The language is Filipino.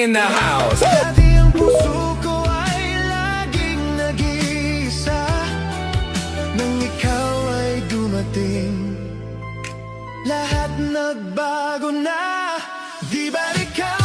in the house. Dati ang puso ko ay laging nag-iisa nang ikaw ay dumating. Lahat nagbago na, di ba ikaw